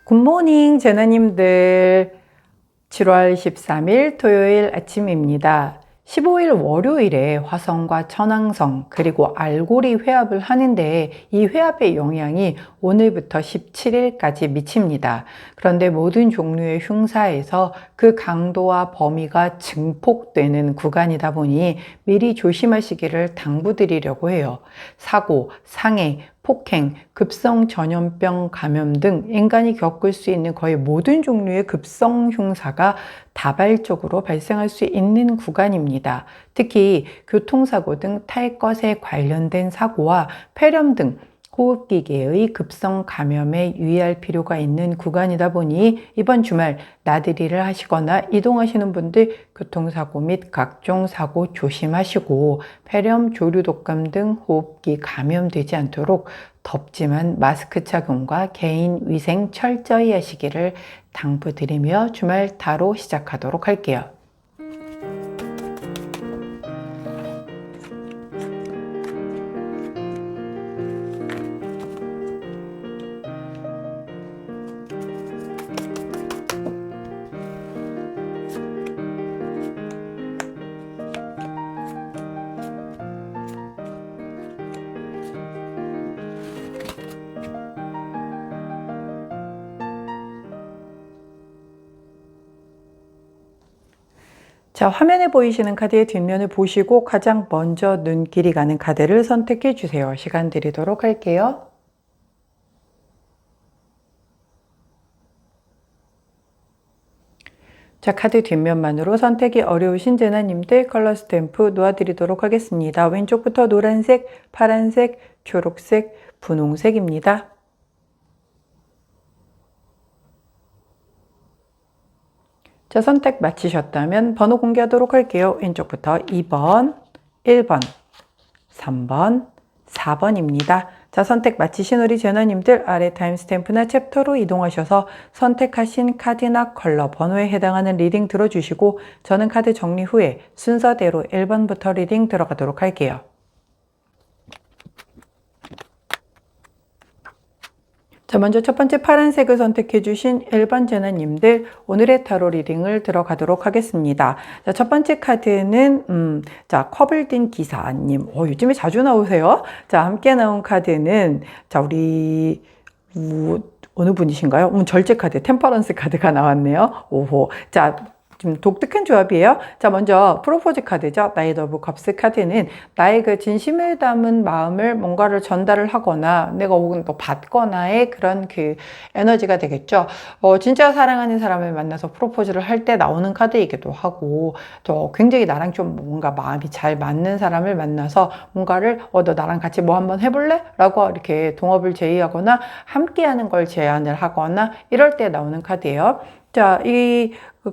굿모닝 제나님들. 7월 13일 토요일 아침입니다. 15일 월요일에 화성과 천왕성 그리고 알고리 회합을 하는데 이 회합의 영향이 오늘부터 17일까지 미칩니다. 그런데 모든 종류의 흉사에서 그 강도와 범위가 증폭되는 구간이다 보니 미리 조심하시기를 당부드리려고 해요. 사고, 상해, 폭행, 급성 전염병 감염 등 인간이 겪을 수 있는 거의 모든 종류의 급성 흉사가 다발적으로 발생할 수 있는 구간입니다. 특히 교통사고 등 탈 것에 관련된 사고와 폐렴 등 호흡기계의 급성 감염에 유의할 필요가 있는 구간이다 보니 이번 주말 나들이를 하시거나 이동하시는 분들 교통사고 및 각종 사고 조심하시고 폐렴, 조류독감 등 호흡기 감염되지 않도록 덥지만 마스크 착용과 개인 위생 철저히 하시기를 당부드리며 주말 타로 시작하도록 할게요. 자, 화면에 보이시는 카드의 뒷면을 보시고 가장 먼저 눈길이 가는 카드를 선택해 주세요. 시간 드리도록 할게요. 자, 카드 뒷면만으로 선택이 어려우신 제나님들 컬러 스탬프 놓아드리도록 하겠습니다. 왼쪽부터 노란색, 파란색, 초록색, 분홍색입니다. 자, 선택 마치셨다면 번호 공개하도록 할게요. 왼쪽부터 2번, 1번, 3번, 4번입니다. 자, 선택 마치신 우리 제너님들 아래 타임스탬프나 챕터로 이동하셔서 선택하신 카드나 컬러, 번호에 해당하는 리딩 들어주시고 저는 카드 정리 후에 순서대로 1번부터 리딩 들어가도록 할게요. 자, 먼저 첫 번째 파란색을 선택해 주신 1번 제나님들 오늘의 타로 리딩을 들어가도록 하겠습니다. 자, 첫 번째 카드는 자, 컵을 든 기사님. 요즘에 자주 나오세요. 자, 함께 나온 카드는 자, 우리 어느 분이신가요? 절제 카드, 템퍼런스 카드가 나왔네요. 오호. 자, 좀 독특한 조합이에요. 자, 먼저 프로포즈 카드죠. 나이트 오브 컵스 카드는 나의 그 진심을 담은 마음을 뭔가를 전달을 하거나 내가 혹은 또 받거나의 그런 그 에너지가 되겠죠. 진짜 사랑하는 사람을 만나서 프로포즈를 할 때 나오는 카드이기도 하고 또 굉장히 나랑 좀 뭔가 마음이 잘 맞는 사람을 만나서 뭔가를 너 나랑 같이 뭐 한번 해볼래? 라고 이렇게 동업을 제의하거나 함께하는 걸 제안을 하거나 이럴 때 나오는 카드예요. 자,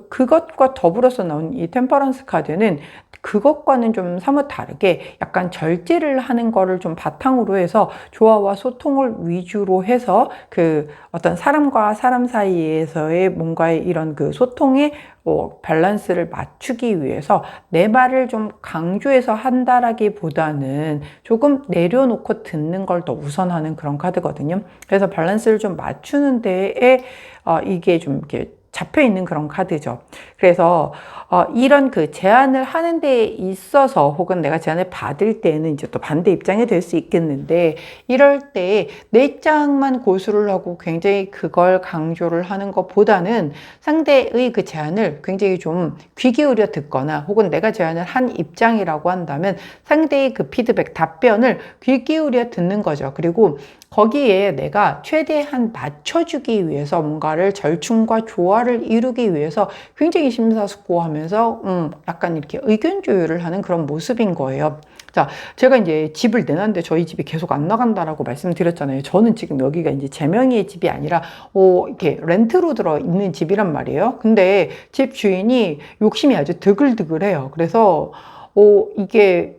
그것과 더불어서 나온 이 템퍼런스 카드는 그것과는 좀 사뭇 다르게 약간 절제를 하는 거를 좀 바탕으로 해서 조화와 소통을 위주로 해서 그 어떤 사람과 사람 사이에서의 뭔가의 이런 그 소통의 밸런스를 맞추기 위해서 내 말을 좀 강조해서 한다라기보다는 조금 내려놓고 듣는 걸 더 우선하는 그런 카드거든요. 그래서 밸런스를 좀 맞추는 데에 이게 좀 이렇게 잡혀 있는 그런 카드죠. 그래서 이런 그 제안을 하는 데 있어서 혹은 내가 제안을 받을 때는 이제 또 반대 입장이 될 수 있겠는데 이럴 때 내 입장만 고수를 하고 굉장히 그걸 강조를 하는 것보다는 상대의 그 제안을 굉장히 좀 귀 기울여 듣거나 혹은 내가 제안을 한 입장이라고 한다면 상대의 그 피드백, 답변을 귀 기울여 듣는 거죠. 그리고 거기에 내가 최대한 맞춰주기 위해서 뭔가를 절충과 조화를 이루기 위해서 굉장히 심사숙고하면서 약간 이렇게 의견 조율을 하는 그런 모습인 거예요. 자, 제가 이제 집을 내놨는데 저희 집이 계속 안 나간다라고 말씀드렸잖아요. 저는 지금 여기가 이제 제 명의의 집이 아니라 이렇게 렌트로 들어 있는 집이란 말이에요. 근데 집 주인이 욕심이 아주 드글드글해요. 그래서 이게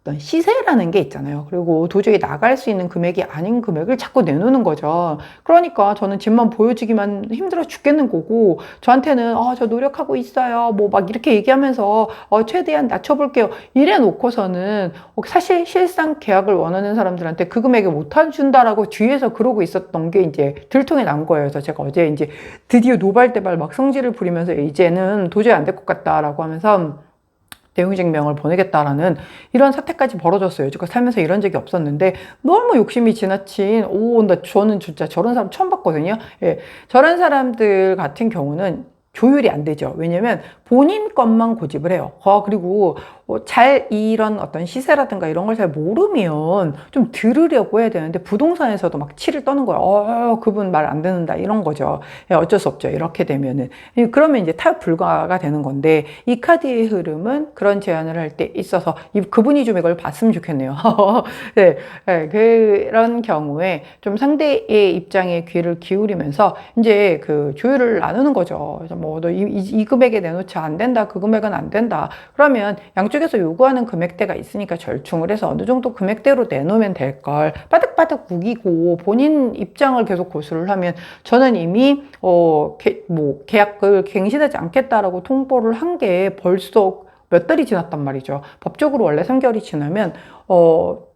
어떤 시세라는 게 있잖아요. 그리고 도저히 나갈 수 있는 금액이 아닌 금액을 자꾸 내놓는 거죠. 그러니까 저는 집만 보여주기만 힘들어 죽겠는 거고, 저한테는 저 노력하고 있어요. 뭐 막 이렇게 얘기하면서 최대한 낮춰볼게요. 이래 놓고서는 사실 실상 계약을 원하는 사람들한테 그 금액에 못 해준다라고 뒤에서 그러고 있었던 게 이제 들통이 난 거예요. 그래서 제가 어제 이제 드디어 노발대발 막 성질을 부리면서 이제는 도저히 안 될 것 같다라고 하면서 대용증명을 보내겠다라는 이런 사태까지 벌어졌어요. 제가 살면서 이런 적이 없었는데 너무 욕심이 지나친 저는 진짜 저런 사람 처음 봤거든요. 예, 저런 사람들 같은 경우는 조율이 안 되죠. 왜냐면 본인 것만 고집을 해요. 그리고 이런 어떤 시세라든가 이런 걸 잘 모르면 좀 들으려고 해야 되는데 부동산에서도 막 치를 떠는 거예요. 그분 말 안 듣는다 이런 거죠. 예, 어쩔 수 없죠. 이렇게 되면은. 그러면 이제 타협 불가가 되는 건데 이 카드의 흐름은 그런 제안을 할 때 있어서 그분이 좀 이걸 봤으면 좋겠네요. 네, 네, 그런 경우에 좀 상대의 입장에 귀를 기울이면서 이제 그 조율을 나누는 거죠. 그래서 뭐 너 이 금액에 내놓지 안 된다. 그 금액은 안 된다. 그러면 양쪽에서 요구하는 금액대가 있으니까 절충을 해서 어느 정도 금액대로 내놓으면 될 걸 빠득빠득 우기고 본인 입장을 계속 고수를 하면 저는 이미 계약을 갱신하지 않겠다라고 통보를 한 게 벌써 몇 달이 지났단 말이죠. 법적으로 원래 3개월이 지나면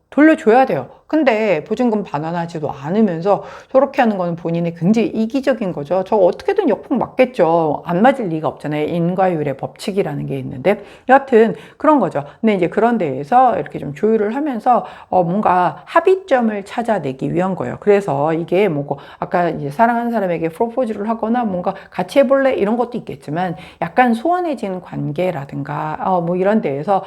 돌려줘야 돼요. 근데 보증금 반환하지도 않으면서 저렇게 하는 거는 본인의 굉장히 이기적인 거죠. 저 어떻게든 역풍 맞겠죠. 안 맞을 리가 없잖아요. 인과율의 법칙이라는 게 있는데 여하튼 그런 거죠. 근데 이제 그런 데에서 이렇게 좀 조율을 하면서 뭔가 합의점을 찾아내기 위한 거예요. 그래서 이게 뭐 아까 이제 사랑하는 사람에게 프로포즈를 하거나 뭔가 같이 해볼래 이런 것도 있겠지만 약간 소원해진 관계라든가 뭐 이런 데에서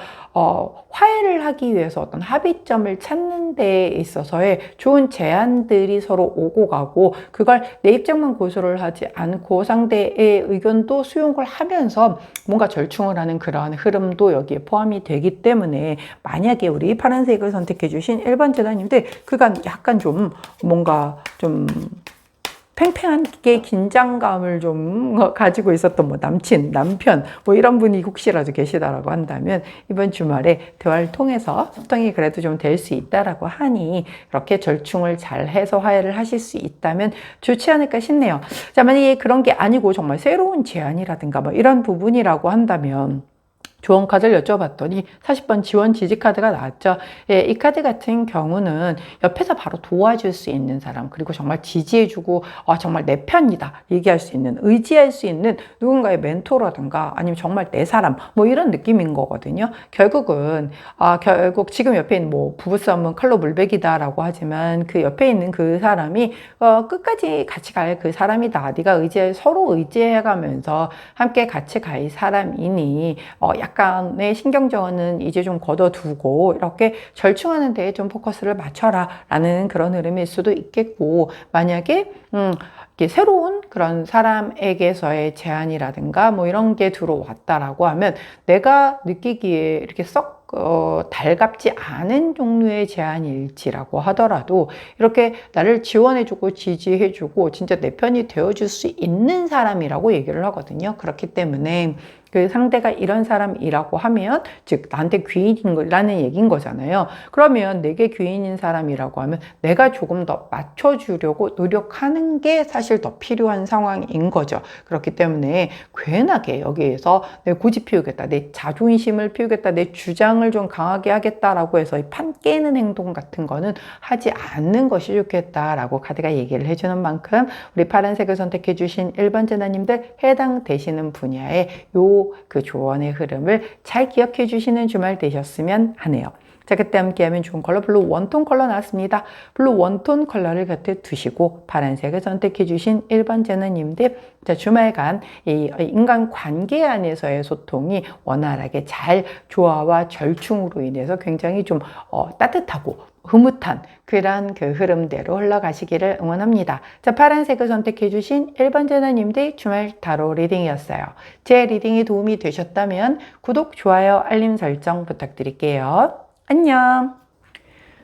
화해를 하기 위해서 어떤 합의점을 찾는 데 있어서의 좋은 제안들이 서로 오고 가고 그걸 내 입장만 고수를 하지 않고 상대의 의견도 수용을 하면서 뭔가 절충을 하는 그러한 흐름도 여기에 포함이 되기 때문에 만약에 우리 파란색을 선택해 주신 1번 재단님들 그간 약간 좀 뭔가 좀 팽팽하게 긴장감을 좀 가지고 있었던 뭐 남친, 남편 뭐 이런 분이 혹시라도 계시다라고 한다면 이번 주말에 대화를 통해서 소통이 그래도 좀 될 수 있다라고 하니 그렇게 절충을 잘 해서 화해를 하실 수 있다면 좋지 않을까 싶네요. 자, 만약에 그런 게 아니고 정말 새로운 제안이라든가 뭐 이런 부분이라고 한다면 조언 카드를 여쭤봤더니 40번 지원 지지 카드가 나왔죠. 예, 이 카드 같은 경우는 옆에서 바로 도와줄 수 있는 사람 그리고 정말 지지해주고 정말 내 편이다 얘기할 수 있는 의지할 수 있는 누군가의 멘토라든가 아니면 정말 내 사람 뭐 이런 느낌인 거거든요. 결국은 결국 지금 옆에 있는 뭐 부부싸움은 칼로 물베기다라고 하지만 그 옆에 있는 그 사람이 끝까지 같이 갈 그 사람이다. 네가 서로 의지해가면서 함께 같이 갈 사람이니 약간의 신경전은 이제 좀 걷어두고 이렇게 절충하는 데에 좀 포커스를 맞춰라 라는 그런 흐름일 수도 있겠고 만약에 새로운 그런 사람에게서의 제안이라든가 뭐 이런 게 들어왔다라고 하면 내가 느끼기에 이렇게 썩 달갑지 않은 종류의 제안일지라고 하더라도 이렇게 나를 지원해주고 지지해주고 진짜 내 편이 되어줄 수 있는 사람이라고 얘기를 하거든요. 그렇기 때문에 그 상대가 이런 사람이라고 하면 즉 나한테 귀인인 거라는 얘기인 거잖아요. 그러면 내게 귀인인 사람이라고 하면 내가 조금 더 맞춰주려고 노력하는 게 사실 더 필요한 상황인 거죠. 그렇기 때문에 괜하게 여기에서 내 고집 피우겠다, 내 자존심을 피우겠다, 내 주장을 좀 강하게 하겠다라고 해서 판 깨는 행동 같은 거는 하지 않는 것이 좋겠다라고 카드가 얘기를 해주는 만큼 우리 파란색을 선택해 주신 1번 재단님들 해당되시는 분야의 그 조언의 흐름을 잘 기억해 주시는 주말 되셨으면 하네요. 자, 그때 함께하면 좋은 컬러 블루 원톤 컬러 나왔습니다. 블루 원톤 컬러를 곁에 두시고 파란색을 선택해 주신 1번 재단님들 자, 주말간 이 인간 관계 안에서의 소통이 원활하게 잘 조화와 절충으로 인해서 굉장히 좀 따뜻하고 흐뭇한 그런 그 흐름대로 흘러가시기를 응원합니다. 자, 파란색을 선택해 주신 1번 재단님들 주말 타로 리딩이었어요. 제 리딩이 도움이 되셨다면 구독, 좋아요, 알림 설정 부탁드릴게요. 안녕.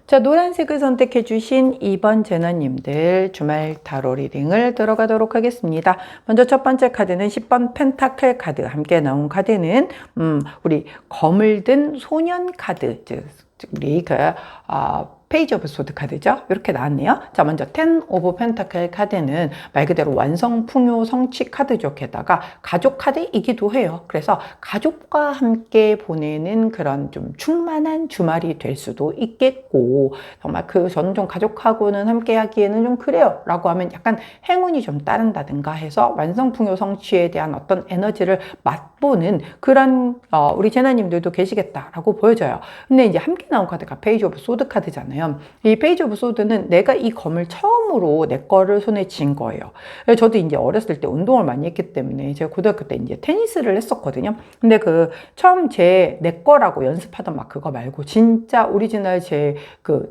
자, 노란색을 선택해 주신 2번 재단님들 주말 타로 리딩을 들어가도록 하겠습니다. 먼저 첫 번째 카드는 10번 펜타클 카드 함께 나온 카드는 우리 검을 든 소년 카드 즉 우리 페이지 오브 소드 카드죠. 이렇게 나왔네요. 자, 먼저 10 오브 펜타클 카드는 말 그대로 완성, 풍요, 성취 카드죠. 게다가 가족 카드이기도 해요. 그래서 가족과 함께 보내는 그런 좀 충만한 주말이 될 수도 있겠고, 정말 저는 좀 가족하고는 함께 하기에는 좀 그래요 라고 하면 약간 행운이 좀 따른다든가 해서 완성, 풍요, 성취에 대한 어떤 에너지를 맛보는 그런 우리 제나님들도 계시겠다라고 보여져요. 근데 이제 함께 나온 카드가 페이지 오브 소드 카드잖아요. 이 페이지 오브 소드는 내가 이 검을 처음으로 내 거를 손에 쥔 거예요. 저도 이제 어렸을 때 운동을 많이 했기 때문에 제가 고등학교 때 이제 테니스를 했었거든요. 근데 처음 내 거라고 연습하던 막 그거 말고 진짜 오리지널 제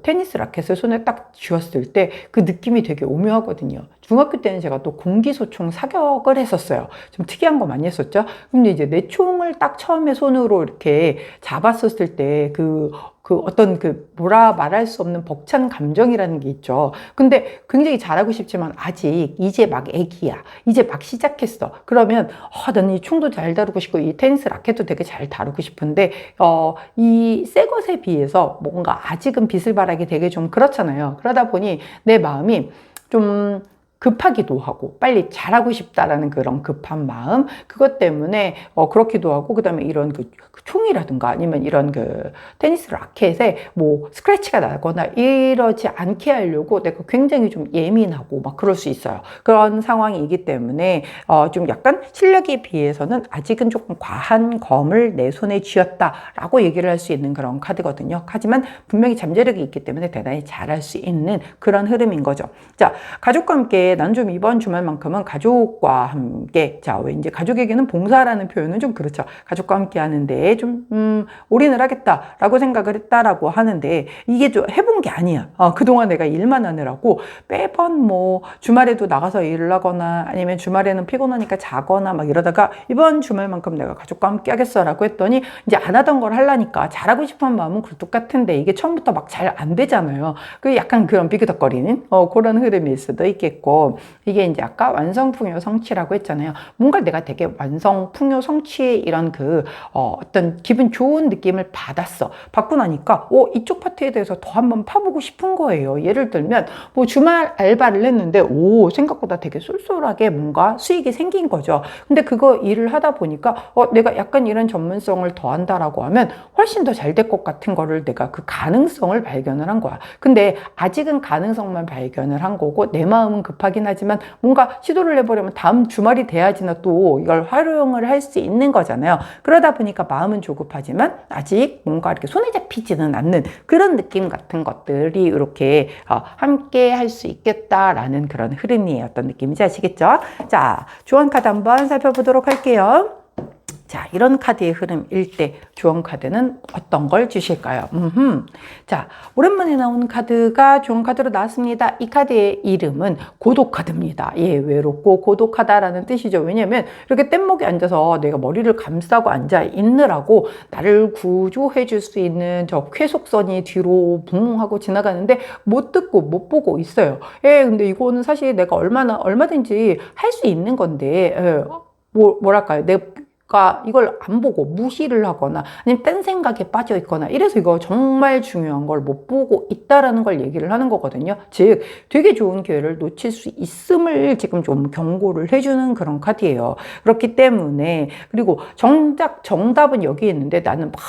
테니스 라켓을 손에 딱 쥐었을 때 그 느낌이 되게 오묘하거든요. 중학교 때는 제가 또 공기소총 사격을 했었어요. 좀 특이한 거 많이 했었죠. 근데 이제 내 총을 딱 처음에 손으로 이렇게 잡았었을 때 어떤 뭐라 말할 수 없는 벅찬 감정이라는 게 있죠. 근데 굉장히 잘하고 싶지만 아직 이제 막 애기야. 이제 막 시작했어. 그러면 나는 이 총도 잘 다루고 싶고 이 테니스 라켓도 되게 잘 다루고 싶은데 이 새 것에 비해서 뭔가 아직은 빛을 발하기 되게 좀 그렇잖아요. 그러다 보니 내 마음이 좀 급하기도 하고 빨리 잘하고 싶다라는 그런 급한 마음, 그것 때문에 그렇기도 하고, 그 다음에 이런 총이라든가 아니면 이런 테니스 라켓에 뭐 스크래치가 나거나 이러지 않게 하려고 내가 굉장히 좀 예민하고 막 그럴 수 있어요. 그런 상황이기 때문에 좀 약간 실력에 비해서는 아직은 조금 과한 검을 내 손에 쥐었다라고 얘기를 할 수 있는 그런 카드거든요. 하지만 분명히 잠재력이 있기 때문에 대단히 잘할 수 있는 그런 흐름인 거죠. 자, 가족과 함께 난 좀 이번 주말만큼은 가족과 함께, 자, 왜 이제 가족에게는 봉사라는 표현은 좀 그렇죠. 가족과 함께 하는데 좀 올인을 하겠다라고 생각을 했다라고 하는데 이게 좀 해본 게 아니야. 그동안 내가 일만 하느라고 매번 뭐 주말에도 나가서 일을 하거나 아니면 주말에는 피곤하니까 자거나 막 이러다가 이번 주말만큼 내가 가족과 함께 하겠어라고 했더니 이제 안 하던 걸 하려니까 잘하고 싶은 마음은 굴뚝 같은데 이게 처음부터 막 잘 안 되잖아요. 약간 그런 비그덕거리는 그런 흐름일 수도 있겠고, 이게 이제 아까 완성, 풍요, 성취라고 했잖아요. 뭔가 내가 되게 완성, 풍요, 성취의 이런 어떤 기분 좋은 느낌을 받고 나니까 이쪽 파트에 대해서 더 한번 파보고 싶은 거예요. 예를 들면 뭐 주말 알바를 했는데 생각보다 되게 쏠쏠하게 뭔가 수익이 생긴 거죠. 근데 그거 일을 하다 보니까 내가 약간 이런 전문성을 더한다라고 하면 훨씬 더 잘 될 것 같은 거를 내가 그 가능성을 발견을 한 거야. 근데 아직은 가능성만 발견을 한 거고 내 마음은 급하긴 하지만 뭔가 시도를 해보려면 다음 주말이 돼야지나 또 이걸 활용을 할 수 있는 거잖아요. 그러다 보니까 마음은 조급하지만 아직 뭔가 이렇게 손에 잡히지는 않는 그런 느낌 같은 것들이 이렇게 함께 할 수 있겠다라는 그런 흐름이 어떤 느낌인지 아시겠죠? 자, 조언 카드 한번 살펴보도록 할게요. 자, 이런 카드의 흐름일 때 조언 카드는 어떤 걸 주실까요? 자, 오랜만에 나온 카드가 조언 카드로 나왔습니다. 이 카드의 이름은 고독 카드입니다. 예, 외롭고 고독하다라는 뜻이죠. 왜냐면 이렇게 뗏목에 앉아서 내가 머리를 감싸고 앉아 있느라고 나를 구조해 줄 수 있는 저 쾌속선이 뒤로 붕하고 지나가는데 못 듣고 못 보고 있어요. 예, 근데 이거는 사실 내가 얼마든지 할 수 있는 건데, 예, 뭐랄까요. 이걸 안 보고 무시를 하거나 아니면 딴 생각에 빠져 있거나 이래서 이거 정말 중요한 걸 못 보고 있다라는 걸 얘기를 하는 거거든요. 즉 되게 좋은 기회를 놓칠 수 있음을 지금 좀 경고를 해주는 그런 카드예요. 그렇기 때문에, 그리고 정답은 여기 있는데 나는 막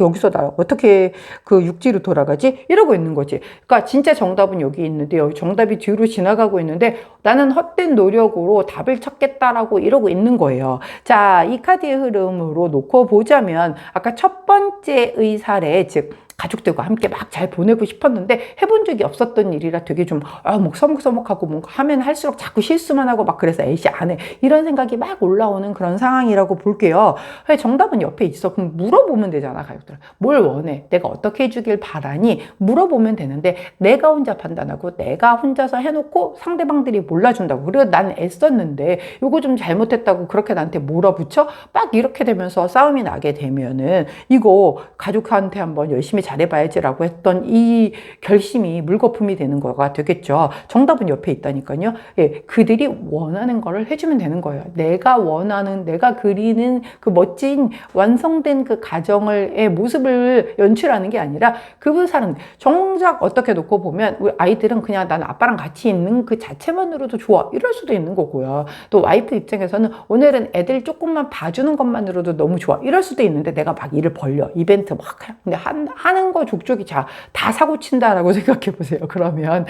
여기서 나 어떻게 육지로 돌아가지? 이러고 있는 거지. 그러니까 진짜 정답은 여기 있는데 정답이 뒤로 지나가고 있는데 나는 헛된 노력으로 답을 찾겠다라고 이러고 있는 거예요. 자, 이 카드의 흐름으로 놓고 보자면 아까 첫 번째의 사례, 즉 가족들과 함께 막 잘 보내고 싶었는데 해본 적이 없었던 일이라 되게 좀 막 서먹서먹하고 뭔가 하면 할수록 자꾸 실수만 하고 막 그래서 에이씨 안 해 이런 생각이 막 올라오는 그런 상황이라고 볼게요. 정답은 옆에 있어. 그럼 물어보면 되잖아. 가족들 뭘 원해? 내가 어떻게 해주길 바라니? 물어보면 되는데 내가 혼자 판단하고 내가 혼자서 해놓고 상대방들이 몰라준다고, 그리고 난 애썼는데 요거 좀 잘못했다고 그렇게 나한테 몰아붙여? 막 이렇게 되면서 싸움이 나게 되면은 이거 가족한테 한번 열심히 잘해봐야지라고 했던 이 결심이 물거품이 되는 거가 되겠죠. 정답은 옆에 있다니까요. 예, 그들이 원하는 거를 해주면 되는 거예요. 내가 원하는, 내가 그리는 그 멋진 완성된 그 가정의 모습을 연출하는 게 아니라 그 사람, 정작 어떻게 놓고 보면 우리 아이들은 그냥 난 아빠랑 같이 있는 그 자체만으로도 좋아. 이럴 수도 있는 거고요. 또 와이프 입장에서는 오늘은 애들 조금만 봐주는 것만으로도 너무 좋아. 이럴 수도 있는데 내가 막 일을 벌려. 이벤트 막 근데 하는 거 족족이 다 사고 친다라고 생각해 보세요. 그러면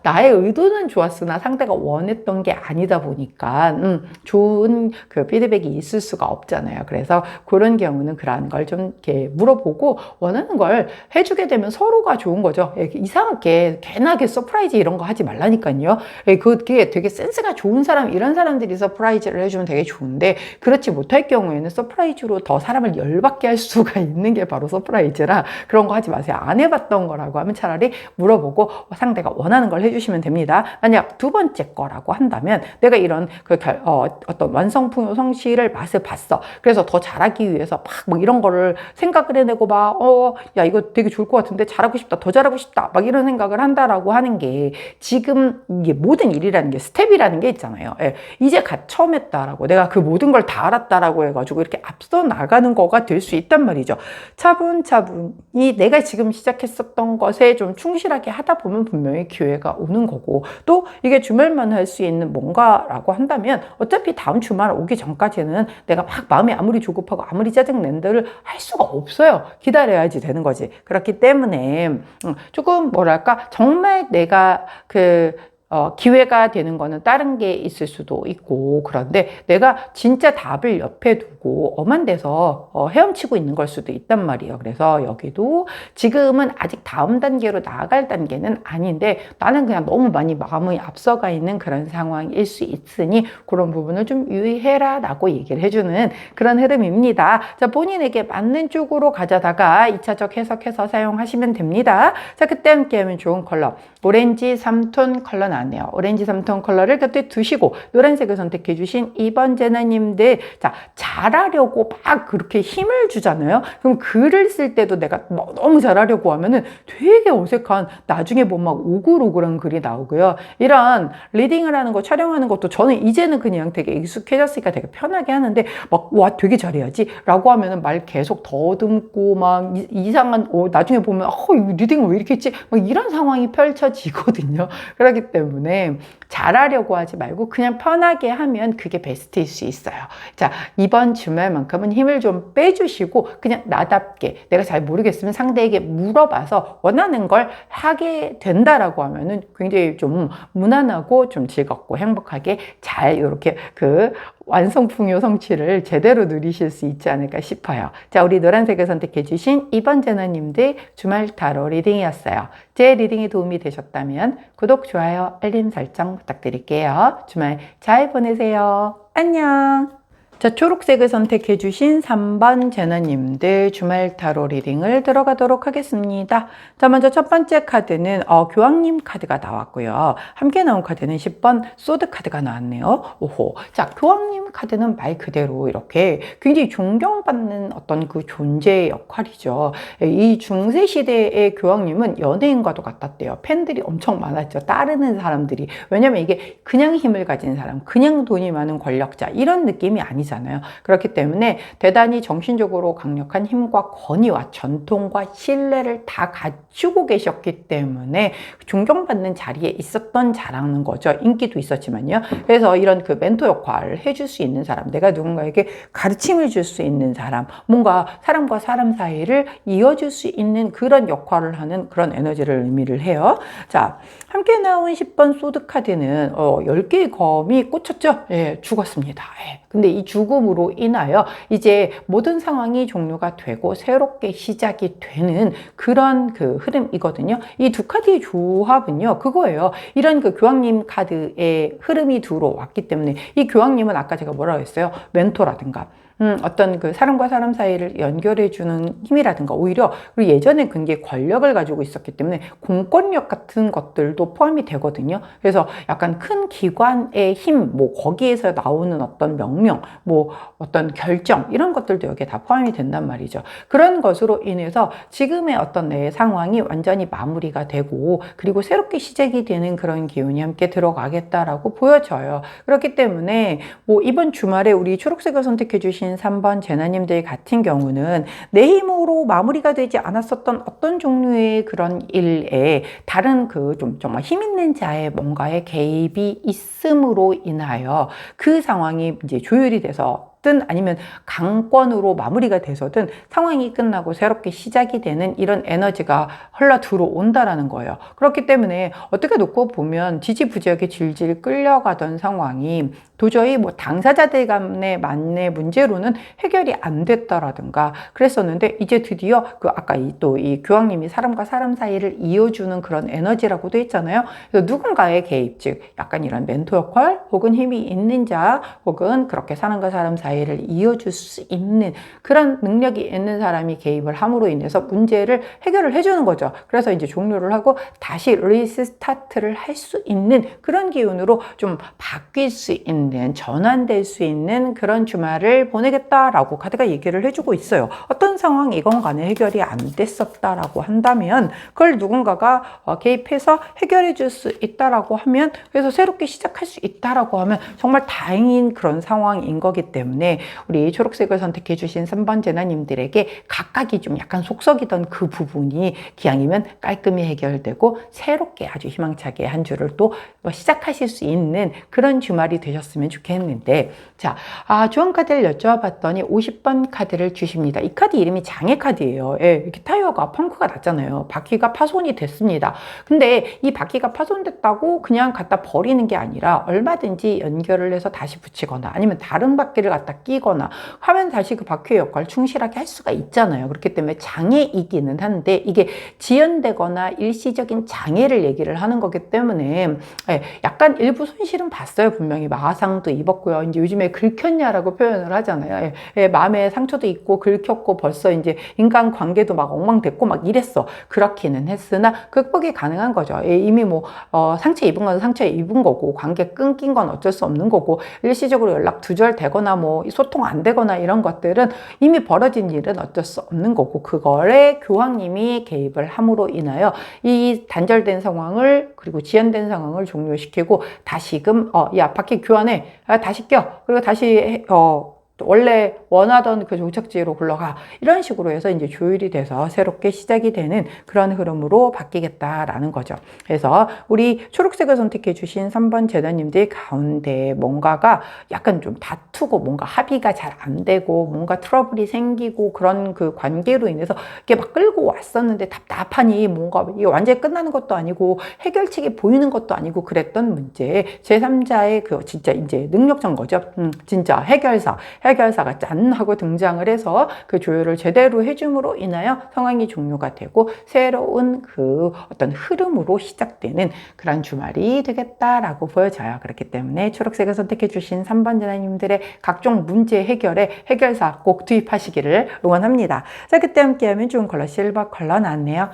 나의 의도는 좋았으나 상대가 원했던 게 아니다 보니까 좋은 그 피드백이 있을 수가 없잖아요. 그래서 그런 경우는 그러한 걸 좀 이렇게 물어보고 원하는 걸 해주게 되면 서로가 좋은 거죠. 이상하게 괜하게 서프라이즈 이런 거 하지 말라니까요. 그게 되게 센스가 좋은 사람, 이런 사람들이 서프라이즈를 해주면 되게 좋은데 그렇지 못할 경우에는 서프라이즈로 더 사람을 열받게 할 수가 있는 게 바로 서프라이즈라 그런 거 하지 마세요. 안 해봤던 거라고 하면 차라리 물어보고 상대가 원하는 걸 해주시면 됩니다. 만약 두 번째 거라고 한다면 내가 이런 어떤 완성품 성취를 맛을 봤어. 그래서 더 잘하기 위해서 막 이런 거를 생각을 해내고 야 이거 되게 좋을 것 같은데 잘하고 싶다, 더 잘하고 싶다 막 이런 생각을 한다라고 하는 게 지금 이게 모든 일이라는 게 스텝이라는 게 있잖아요. 이제 처음 했다라고 내가 그 모든 걸 다 알았다라고 해가지고 이렇게 앞서 나가는 거가 될 수 있단 말이죠. 차분차분히 내가 지금 시작했었던 것에 좀 충실하게 하다 보면 분명히 기회가 오는 거고 또 이게 주말만 할 수 있는 뭔가라고 한다면 어차피 다음 주말 오기 전까지는 내가 막 마음이 아무리 조급하고 아무리 짜증낸다를 할 수가 없어요. 기다려야지 되는 거지. 그렇기 때문에 조금 뭐랄까 정말 내가 기회가 되는 거는 다른 게 있을 수도 있고 그런데 내가 진짜 답을 옆에 두고 엄한 데서 헤엄치고 있는 걸 수도 있단 말이에요. 그래서 여기도 지금은 아직 다음 단계로 나아갈 단계는 아닌데 나는 그냥 너무 많이 마음이 앞서가 있는 그런 상황일 수 있으니 그런 부분을 좀 유의해라 라고 얘기를 해주는 그런 흐름입니다. 자, 본인에게 맞는 쪽으로 가져다가 2차적 해석해서 사용하시면 됩니다. 자, 그때 함께하면 좋은 컬러 오렌지 3톤 컬러 나왔네요. 오렌지 3톤 컬러를 곁에 두시고 노란색을 선택해 주신 2번 제나님들, 자, 잘하려고 막 그렇게 힘을 주잖아요. 그럼 글을 쓸 때도 내가 너무 잘하려고 하면은 되게 어색한, 나중에 보면 막 오글오글한 글이 나오고요. 이런 리딩을 하는 거, 촬영하는 것도 저는 이제는 그냥 되게 익숙해졌으니까 되게 편하게 하는데 와 되게 잘해야지 라고 하면은 말 계속 더듬고 막 이상한 나중에 보면 리딩을 왜 이렇게 했지? 막 이런 상황이 펼쳐지거든요. 그렇기 때문에 잘하려고 하지 말고 그냥 편하게 하면 그게 베스트일 수 있어요. 자, 이번 주말만큼은 힘을 좀 빼주시고 그냥 나답게 내가 잘 모르겠으면 상대에게 물어봐서 원하는 걸 하게 된다라고 하면은 굉장히 좀 무난하고 좀 즐겁고 행복하게 잘 이렇게 완성풍요 성취를 제대로 누리실 수 있지 않을까 싶어요. 자, 우리 노란색을 선택해 주신 2번 제너님들 주말 타로 리딩이었어요. 제 리딩이 도움이 되셨다면 구독, 좋아요, 알림 설정 부탁드릴게요. 주말 잘 보내세요. 안녕. 자, 초록색을 선택해 주신 3번 제너님들 주말 타로 리딩을 들어가도록 하겠습니다. 자, 먼저 첫 번째 카드는 교황님 카드가 나왔고요. 함께 나온 카드는 10번 소드 카드가 나왔네요. 오호. 자, 교황님 카드는 말 그대로 이렇게 굉장히 존경받는 어떤 그 존재의 역할이죠. 이 중세 시대의 교황님은 연예인과도 같았대요. 팬들이 엄청 많았죠. 따르는 사람들이. 왜냐면 이게 그냥 힘을 가진 사람, 그냥 돈이 많은 권력자 이런 느낌이 아니잖아요. 그렇기 때문에 대단히 정신적으로 강력한 힘과 권위와 전통과 신뢰를 다 갖추고 계셨기 때문에 존경받는 자리에 있었던 자라는 거죠. 인기도 있었지만요. 그래서 이런 그 멘토 역할을 해줄 수 있는 사람, 내가 누군가에게 가르침을 줄 수 있는 사람, 뭔가 사람과 사람 사이를 이어줄 수 있는 그런 역할을 하는 그런 에너지를 의미를 해요. 자, 함께 나온 10번 소드 카드는 10개의 검이 꽂혔죠. 예, 죽었습니다. 예. 근데 이 죽음으로 인하여 이제 모든 상황이 종료가 되고 새롭게 시작이 되는 그런 그 흐름이거든요. 이 두 카드의 조합은요, 그거예요. 이런 그 교황님 카드의 흐름이 들어왔기 때문에 이 교황님은 아까 제가 뭐라고 했어요? 멘토라든가 어떤 그 사람과 사람 사이를 연결해주는 힘이라든가 오히려 그리고 예전에 굉장히 권력을 가지고 있었기 때문에 공권력 같은 것들도 포함이 되거든요. 그래서 약간 큰 기관의 힘, 뭐 거기에서 나오는 어떤 명령, 뭐 어떤 결정 이런 것들도 여기에 다 포함이 된단 말이죠. 그런 것으로 인해서 지금의 어떤 내 상황이 완전히 마무리가 되고 그리고 새롭게 시작이 되는 그런 기운이 함께 들어가겠다라고 보여져요. 그렇기 때문에 뭐 이번 주말에 우리 초록색을 선택해 주신 3번 제나님들 같은 경우는 내 힘으로 마무리가 되지 않았었던 어떤 종류의 그런 일에 다른 그 좀 정말 힘 있는 자의 뭔가의 개입이 있음으로 인하여 그 상황이 이제 조율이 돼서 아니면 강권으로 마무리가 돼서든 상황이 끝나고 새롭게 시작이 되는 이런 에너지가 흘러 들어온다라는 거예요. 그렇기 때문에 어떻게 놓고 보면 지지부지하게 질질 끌려가던 상황이 도저히 뭐 당사자들 간의 만의 문제로는 해결이 안 됐다라든가 그랬었는데 이제 드디어 그 아까 또 이 교황님이 사람과 사람 사이를 이어주는 그런 에너지라고도 했잖아요. 그래서 누군가의 개입, 즉 약간 이런 멘토 역할 혹은 힘이 있는 자 혹은 그렇게 사람과 사람 사이를 이어줄 수 있는 그런 능력이 있는 사람이 개입을 함으로 인해서 문제를 해결을 해주는 거죠. 그래서 이제 종료를 하고 다시 리스타트를 할 수 있는 그런 기운으로 좀 바뀔 수 있는 전환될 수 있는 그런 주말을 보내겠다라고 카드가 얘기를 해주고 있어요. 어떤 상황이건 간에 해결이 안 됐었다라고 한다면 그걸 누군가가 개입해서 해결해 줄 수 있다라고 하면 그래서 새롭게 시작할 수 있다라고 하면 정말 다행인 그런 상황인 거기 때문에 우리 초록색을 선택해 주신 3번 제나님들에게 각각이 좀 약간 속썩이던 그 부분이 기왕이면 깔끔히 해결되고 새롭게 아주 희망차게 한 주를 또 시작하실 수 있는 그런 주말이 되셨으면 좋겠는데 자, 조언 카드를 여쭤봤더니 50번 카드를 주십니다. 이 카드 이름이 장애 카드예요. 예, 이렇게 타이어가 펑크가 났잖아요. 바퀴가 파손이 됐습니다. 근데 이 바퀴가 파손됐다고 그냥 갖다 버리는 게 아니라 얼마든지 연결을 해서 다시 붙이거나 아니면 다른 바퀴를 갖다 끼거나 하면 다시 그 바퀴의 역할을 충실하게 할 수가 있잖아요. 그렇기 때문에 장애이기는 한데 이게 지연되거나 일시적인 장애를 얘기를 하는 거기 때문에 약간 일부 손실은 봤어요. 분명히 마상도 입었고요. 이제 요즘에 긁혔냐라고 표현을 하잖아요. 마음에 상처도 있고 긁혔고 벌써 이제 인간 관계도 막 엉망됐고 막 이랬어. 그렇기는 했으나 극복이 가능한 거죠. 이미 뭐 상처 입은 건 상처 입은 거고 관계 끊긴 건 어쩔 수 없는 거고 일시적으로 연락 두절되거나 뭐 소통 안 되거나 이런 것들은 이미 벌어진 일은 어쩔 수 없는 거고 그거에 교황님이 개입을 함으로 인하여 이 단절된 상황을 그리고 지연된 상황을 종료시키고 다시금 야 바퀴 교환해 다시 껴 그리고 다시 원래 원하던 그 종착지로 굴러가 이런 식으로 해서 이제 조율이 돼서 새롭게 시작이 되는 그런 흐름으로 바뀌겠다라는 거죠. 그래서 우리 초록색을 선택해 주신 3번 제자님들 가운데 뭔가가 약간 좀 다투고 뭔가 합의가 잘 안 되고 뭔가 트러블이 생기고 그런 그 관계로 인해서 이렇게 막 끌고 왔었는데 답답하니 뭔가 이게 완전히 끝나는 것도 아니고 해결책이 보이는 것도 아니고 그랬던 문제 제3자의 그 진짜 이제 능력자인 거죠. 진짜 해결사가 짠 하고 등장을 해서 그 조율을 제대로 해줌으로 인하여 상황이 종료가 되고 새로운 그 어떤 흐름으로 시작되는 그런 주말이 되겠다라고 보여져요. 그렇기 때문에 초록색을 선택해 주신 3번 제자님들의 각종 문제 해결에 해결사 꼭 투입하시기를 응원합니다. 자, 그때 함께하면 좋은 컬러 실버 컬러 나왔네요.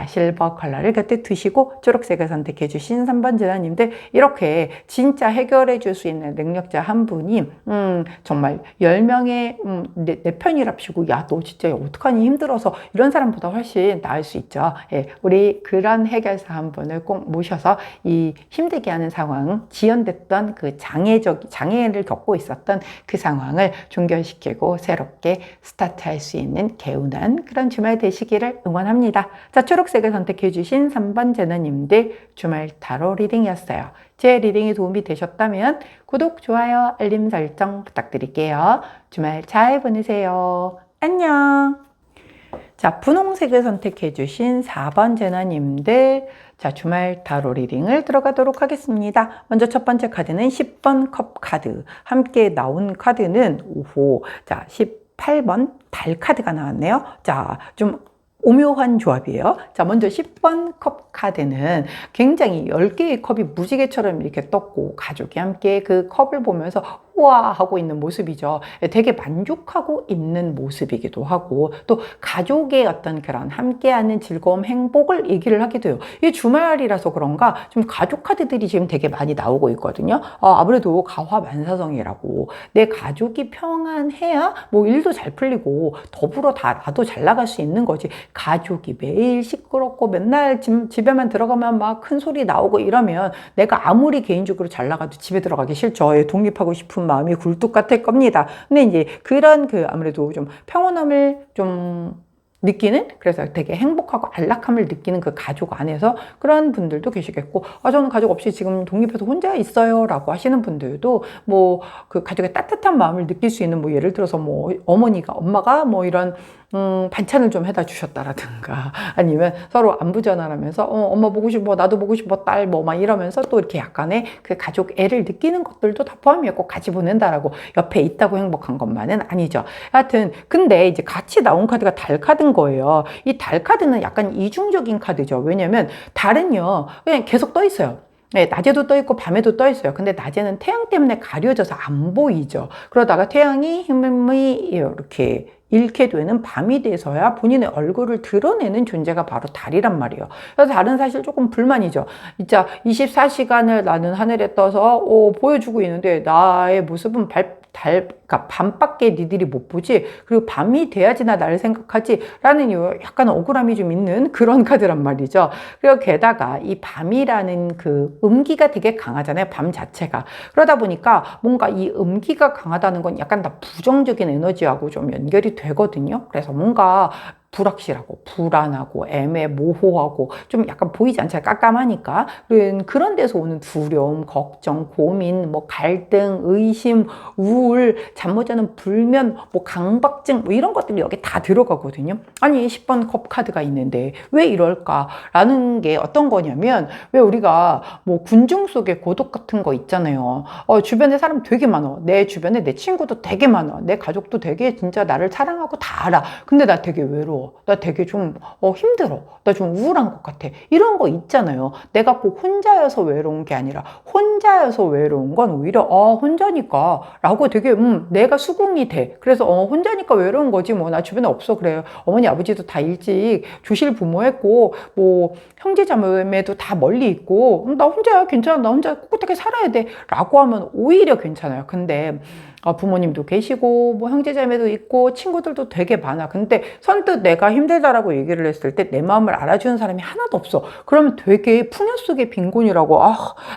실버 컬러를 곁에 두시고 초록색을 선택해 주신 3번 제자님들 이렇게 진짜 해결해 줄 수 있는 능력자 한 분이 정말 10명의 내 편이랍시고 야 너 진짜 어떡하니 힘들어서 이런 사람보다 훨씬 나을 수 있죠. 예, 우리 그런 해결사 한 분을 꼭 모셔서 이 힘들게 하는 상황 지연됐던 그 장애를 겪고 있었던 그 상황을 종결시키고 새롭게 스타트할 수 있는 개운한 그런 주말 되시기를 응원합니다. 자, 초록색을 선택해 주신 3번 제너님들 주말 타로 리딩이었어요. 제 리딩이 도움이 되셨다면 구독, 좋아요, 알림 설정 부탁드릴게요. 주말 잘 보내세요. 안녕. 자, 분홍색을 선택해 주신 4번 제너님들 자, 주말 타로 리딩을 들어가도록 하겠습니다. 먼저 첫 번째 카드는 10번 컵 카드. 함께 나온 카드는 자, 18번 달 카드가 나왔네요. 자, 좀 오묘한 조합이에요. 자, 먼저 10번 컵 카드는 굉장히 10개의 컵이 무지개처럼 이렇게 떴고 가족이 함께 그 컵을 보면서 호화하고 있는 모습이죠. 되게 만족하고 있는 모습이기도 하고, 또 가족의 어떤 그런 함께하는 즐거움, 행복을 얘기를 하기도 해요. 이 주말이라서 그런가 좀 가족 카드들이 지금 되게 많이 나오고 있거든요. 아무래도 가화만사성이라고 내 가족이 평안해야 뭐 일도 잘 풀리고 더불어 다 나도 잘 나갈 수 있는 거지. 가족이 매일 시끄럽고 맨날 집에만 들어가면 막 큰 소리 나오고 이러면 내가 아무리 개인적으로 잘 나가도 집에 들어가기 싫죠. 독립하고 싶은 마음이 굴뚝 같을 겁니다. 근데 이제 그런 아무래도 좀 평온함을 좀 느끼는, 그래서 되게 행복하고 안락함을 느끼는 그 가족 안에서 그런 분들도 계시겠고, 저는 가족 없이 지금 독립해서 혼자 있어요 라고 하시는 분들도 뭐 그 가족의 따뜻한 마음을 느낄 수 있는, 뭐 예를 들어서 뭐 엄마가 뭐 이런 반찬을 좀 해다 주셨다라든가, 아니면 서로 안부 전환하면서 엄마 보고 싶어, 나도 보고 싶어, 딸 뭐 막 이러면서 또 이렇게 약간의 그 가족 애를 느끼는 것들도 다 포함이었고, 같이 보낸다라고 옆에 있다고 행복한 것만은 아니죠. 하여튼 근데 이제 같이 나온 카드가 달 카드인 거예요. 이 달 카드는 약간 이중적인 카드죠. 왜냐면 달은요 그냥 계속 떠 있어요. 네, 낮에도 떠 있고 밤에도 떠 있어요. 근데 낮에는 태양 때문에 가려져서 안 보이죠. 그러다가 태양이 힘이 이렇게 잃게 되는 밤이 돼서야 본인의 얼굴을 드러내는 존재가 바로 달이란 말이에요. 그래서 달은 사실 조금 불만이죠. 진짜 24시간을 나는 하늘에 떠서 보여주고 있는데 나의 모습은 그러니까 밤밖에 니들이 못 보지, 그리고 밤이 돼야지나 나를 생각하지 라는 약간 억울함이 좀 있는 그런 카드란 말이죠. 그리고 게다가 이 밤이라는 그 음기가 되게 강하잖아요, 밤 자체가. 그러다 보니까 뭔가 이 음기가 강하다는 건 약간 다 부정적인 에너지하고 좀 연결이 되거든요. 그래서 뭔가 불확실하고 불안하고 애매모호하고 좀 약간 보이지 않잖아요. 깜깜하니까. 그런 데서 오는 두려움, 걱정, 고민, 뭐 갈등, 의심, 우울, 잠 못 자는 불면, 뭐 강박증, 뭐 이런 것들이 여기 다 들어가거든요. 아니 10번 컵 카드가 있는데 왜 이럴까라는 게 어떤 거냐면, 왜 우리가 뭐 군중 속의 고독 같은 거 있잖아요. 주변에 사람 되게 많아. 내 주변에 내 친구도 되게 많아. 내 가족도 되게 진짜 나를 사랑하고 다 알아. 근데 나 되게 외로워. 나 되게 좀 힘들어. 나 좀 우울한 것 같아. 이런 거 있잖아요. 내가 꼭 혼자여서 외로운 게 아니라, 혼자여서 외로운 건 오히려 혼자니까 라고 되게 내가 수긍이 돼. 그래서 혼자니까 외로운 거지 뭐. 나 주변에 없어. 그래요. 어머니 아버지도 다 일찍 조실 부모했고, 뭐 형제 자매도 다 멀리 있고, 나 혼자야. 괜찮아. 나 혼자 꿋꿋하게 살아야 돼 라고 하면 오히려 괜찮아요. 근데 부모님도 계시고 뭐 형제자매도 있고 친구들도 되게 많아. 근데 선뜻 내가 힘들다라고 얘기를 했을 때 내 마음을 알아주는 사람이 하나도 없어. 그러면 되게 풍요 속의 빈곤이라고,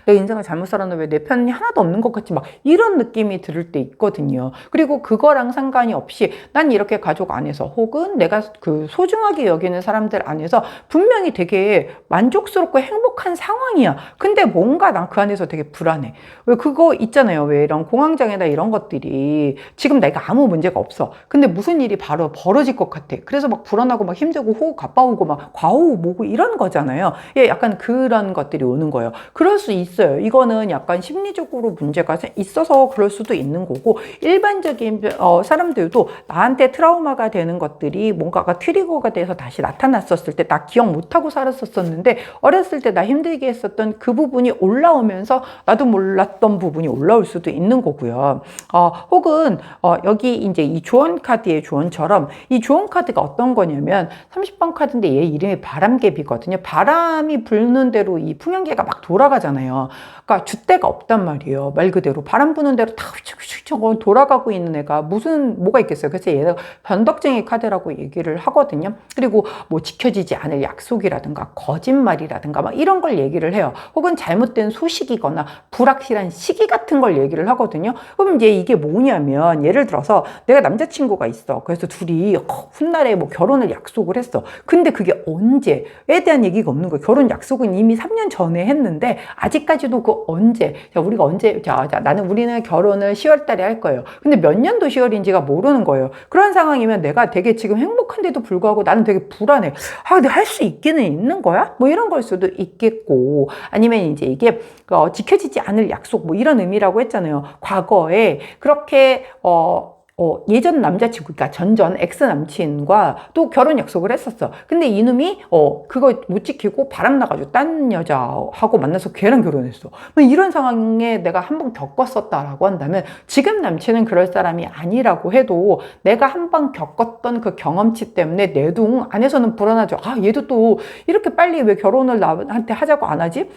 내 인생을 잘못 살았나, 왜 내 편이 하나도 없는 것 같지, 막 이런 느낌이 들을 때 있거든요. 그리고 그거랑 상관이 없이 난 이렇게 가족 안에서 혹은 내가 그 소중하게 여기는 사람들 안에서 분명히 되게 만족스럽고 행복한 상황이야. 근데 뭔가 난 그 안에서 되게 불안해. 왜 그거 있잖아요. 왜 이런 공황장애나 이런 것들이 지금 내가 아무 문제가 없어. 근데 무슨 일이 바로 벌어질 것 같아. 그래서 막 불안하고 막 힘들고 호흡 가빠오고 막 과호흡 오고 이런 거잖아요. 약간 그런 것들이 오는 거예요. 그럴 수 있어요. 이거는 약간 심리적으로 문제가 있어서 그럴 수도 있는 거고, 일반적인 사람들도 나한테 트라우마가 되는 것들이 뭔가가 트리거가 돼서 다시 나타났었을 때 나 기억 못하고 살았었는데 어렸을 때 나 힘들게 했었던 그 부분이 올라오면서 나도 몰랐던 부분이 올라올 수도 있는 거고요. 혹은 여기 이제 이 조언 카드의 조언처럼, 이 조언 카드가 어떤 거냐면 30번 카드인데 얘 이름이 바람개비거든요. 바람이 불는 대로 이 풍향계가 막 돌아가잖아요. 그러니까 줏대가 없단 말이에요. 말 그대로 바람 부는 대로 다 휘적휘적 돌아가고 있는 애가 뭐가 있겠어요. 그래서 얘가 변덕쟁이 카드라고 얘기를 하거든요. 그리고 뭐 지켜지지 않을 약속이라든가 거짓말이라든가 막 이런 걸 얘기를 해요. 혹은 잘못된 소식이거나 불확실한 시기 같은 걸 얘기를 하거든요. 그럼 이제 이게 뭐냐면, 예를 들어서 내가 남자친구가 있어. 그래서 둘이 훗날에 뭐 결혼을 약속을 했어. 근데 그게 언제에 대한 얘기가 없는 거예요. 결혼 약속은 이미 3년 전에 했는데 아직까지도 그 언제, 우리는 결혼을 10월 달에 할 거예요. 근데 몇 년도 10월인지가 모르는 거예요. 그런 상황이면 내가 되게 지금 행복한데도 불구하고 나는 되게 불안해. 근데 할 수 있기는 있는 거야? 뭐 이런 걸 수도 있겠고, 아니면 이제 이게 지켜지지 않을 약속 뭐 이런 의미라고 했잖아요. 과거에 그렇게 예전 남자친구, 그러니까 전전 엑스 남친과 또 결혼 약속을 했었어. 근데 이놈이 그거 못 지키고 바람나가지고 딴 여자하고 만나서 걔랑 결혼했어. 뭐 이런 상황에 내가 한 번 겪었었다라고 한다면 지금 남친은 그럴 사람이 아니라고 해도 내가 한 번 겪었던 그 경험치 때문에 내둥 안에서는 불안하죠. 아, 얘도 또 이렇게 빨리 왜 결혼을 나한테 하자고 안 하지?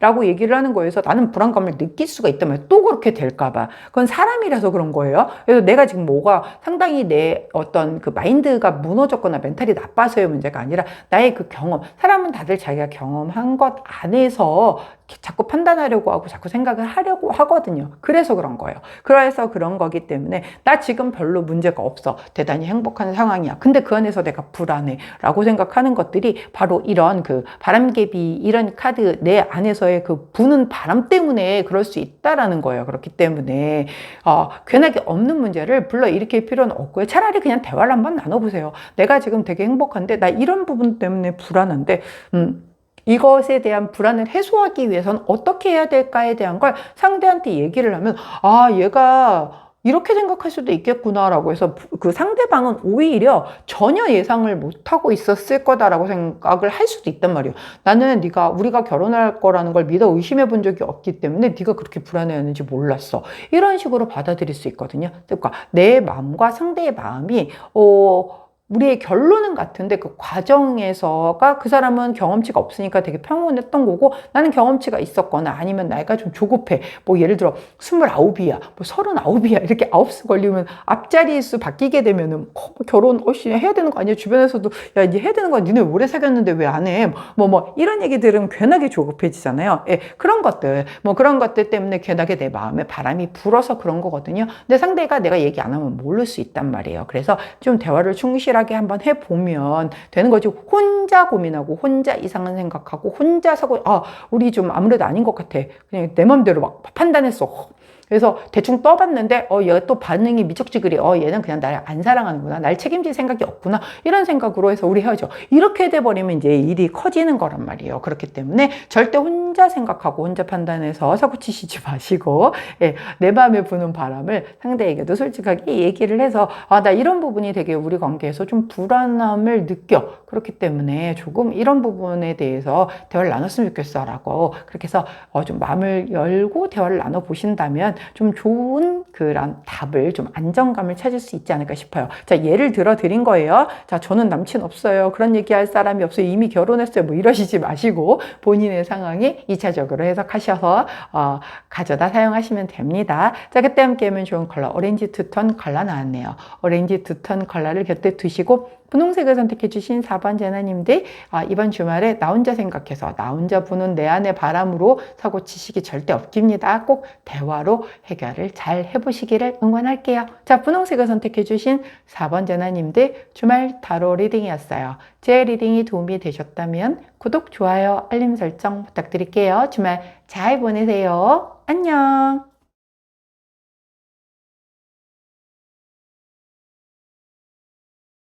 라고 얘기를 하는 거에서 나는 불안감을 느낄 수가 있단 말이야. 또 그렇게 될까봐. 그건 사람이라서 그런 거예요. 그래서 내가 지금 뭐가 상당히 내 어떤 그 마인드가 무너졌거나 멘탈이 나빠서의 문제가 아니라 나의 그 경험, 사람은 다들 자기가 경험한 것 안에서 자꾸 판단하려고 하고 자꾸 생각을 하려고 하거든요. 그래서 그런 거예요. 그래서 그런 거기 때문에 나 지금 별로 문제가 없어. 대단히 행복한 상황이야. 근데 그 안에서 내가 불안해 라고 생각하는 것들이 바로 이런 그 바람개비 이런 카드 내 안에서의 그 부는 바람 때문에 그럴 수 있다라는 거예요. 그렇기 때문에 괜하게 없는 문제를 불러일으킬 필요는 없고요. 차라리 그냥 대화를 한번 나눠보세요. 내가 지금 되게 행복한데 나 이런 부분 때문에 불안한데 이것에 대한 불안을 해소하기 위해서는 어떻게 해야 될까에 대한 걸 상대한테 얘기를 하면 얘가 이렇게 생각할 수도 있겠구나라고 해서 그 상대방은 오히려 전혀 예상을 못하고 있었을 거다라고 생각을 할 수도 있단 말이에요. 나는 우리가 결혼할 거라는 걸 믿어 의심해 본 적이 없기 때문에 네가 그렇게 불안해하는지 몰랐어. 이런 식으로 받아들일 수 있거든요. 그러니까 내 마음과 상대의 마음이 우리의 결론은 같은데 그 과정에서가 그 사람은 경험치가 없으니까 되게 평온했던 거고 나는 경험치가 있었거나 아니면 나이가 좀 조급해. 뭐 예를 들어 29이야, 뭐 39이야 이렇게 9수 걸리면 앞자리 수 바뀌게 되면은 결혼 해야 되는 거 아니야? 주변에서도 야, 니 해야 되는 거야. 니네 오래 사귀었는데 왜 안 해? 뭐 이런 얘기 들으면 괜하게 조급해지잖아요. 예, 그런 것들 때문에 괜하게 내 마음에 바람이 불어서 그런 거거든요. 근데 상대가 내가 얘기 안 하면 모를 수 있단 말이에요. 그래서 좀 대화를 충실하게 한번 해보면 되는 거지. 혼자 고민하고 혼자 이상한 생각하고 혼자 사고 우리 좀 아무래도 아닌 것 같아. 그냥 내 맘대로 막 판단했어. 그래서 대충 떠봤는데 얘가 또 반응이 미적지근해. 얘는 그냥 날 안 사랑하는구나. 날 책임질 생각이 없구나. 이런 생각으로 해서 우리 헤어져. 이렇게 돼버리면 이제 일이 커지는 거란 말이에요. 그렇기 때문에 절대 혼자 생각하고 혼자 판단해서 사고치시지 마시고 내 마음에 부는 바람을 상대에게도 솔직하게 얘기를 해서 나 이런 부분이 되게 우리 관계에서 좀 불안함을 느껴. 그렇기 때문에 조금 이런 부분에 대해서 대화를 나눴으면 좋겠어 라고 그렇게 해서 좀 마음을 열고 대화를 나눠보신다면 좀 좋은 그런 답을 좀 안정감을 찾을 수 있지 않을까 싶어요. 자, 예를 들어 드린 거예요. 자, 저는 남친 없어요. 그런 얘기할 사람이 없어요. 이미 결혼했어요. 뭐 이러시지 마시고 본인의 상황에 2차적으로 해석하셔서 가져다 사용하시면 됩니다. 자, 그때 함께 하면 좋은 컬러 오렌지 투톤 컬러 나왔네요. 오렌지 투톤 컬러를 곁에 두시고 분홍색을 선택해 주신 4번 제나님들 이번 주말에 나 혼자 생각해서 나 혼자 부는 내 안의 바람으로 사고 치시기 절대 없깁니다. 꼭 대화로 해결을 잘 해보시기를 응원할게요. 자, 분홍색을 선택해 주신 4번 제나님들 주말 타로 리딩이었어요. 제 리딩이 도움이 되셨다면 구독, 좋아요, 알림 설정 부탁드릴게요. 주말 잘 보내세요. 안녕.